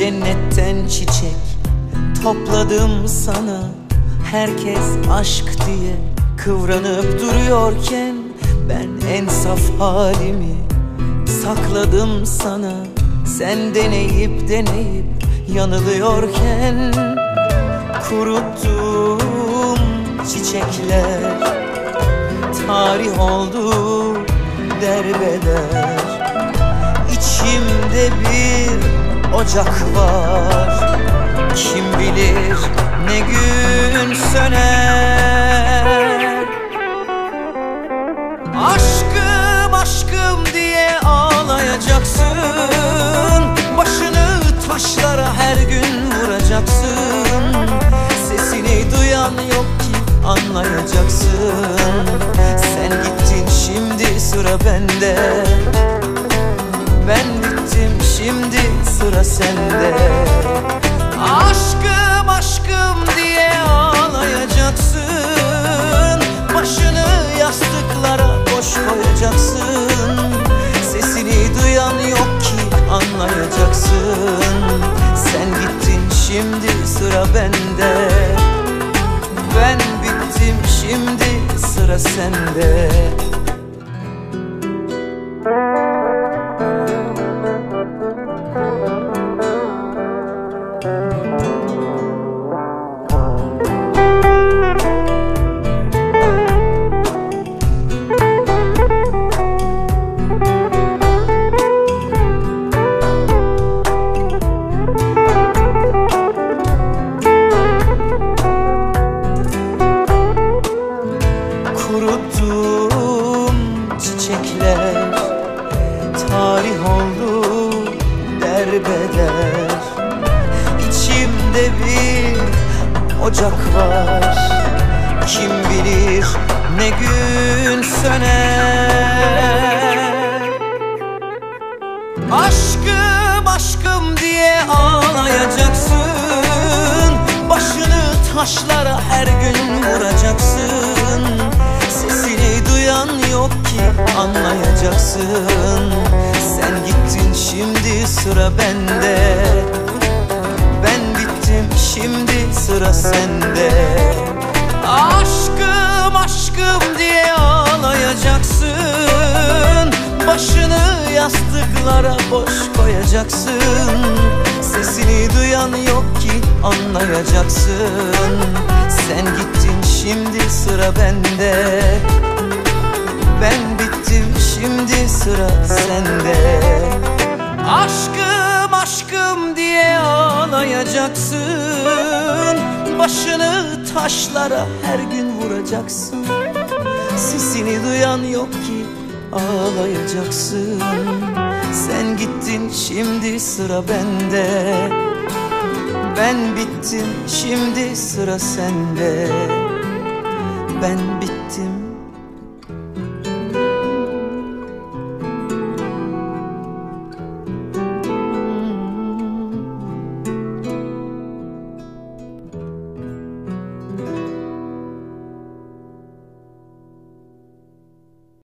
cennetten çiçek topladım sana. Herkes aşk diye kıvranıp duruyorken ben en saf halimi sakladım sana. Sen deneyip deneyip yanılıyorken kuruttum çiçekler, tarih oldu derbeder. İçimde bir ocak var, kim bilir ne gün söner. Aşkım aşkım diye ağlayacaksın, başını taşlara her gün vuracaksın. Sesini duyan yok ki anlayacaksın. Sen gittin şimdi sıra bende, ben bittim şimdi sıra sende. Aşkım aşkım diye ağlayacaksın, başını yastıklara boş koyacaksın. Sesini duyan yok ki anlayacaksın. Sen gittin şimdi sıra bende, ben bittim şimdi sıra sende. Kuruttum çiçekler, tarih oldu derbeder. İçimde bir ocak var, kim bilir ne gün söner. Aşkım aşkım diye ağlayacaksın, başını taşlara her gün vuracaksın. Sesini duyan yok ki anlayacaksın. Sen gittin şimdi sıra bende, ben bittim şimdi sıra sende. Aşkım aşkım diye ağlayacaksın, başını yastıklara boş koyacaksın. Sesini duyan yok ki anlayacaksın. Sen gittin şimdi sıra bende, ben bittim şimdi sıra sende. Aşkım aşkım diye ağlayacaksın, başını taşlara her gün vuracaksın. Sesini duyan yok ki ağlayacaksın. Sen gittin şimdi sıra bende, ben bittim şimdi sıra sende. Ben bittim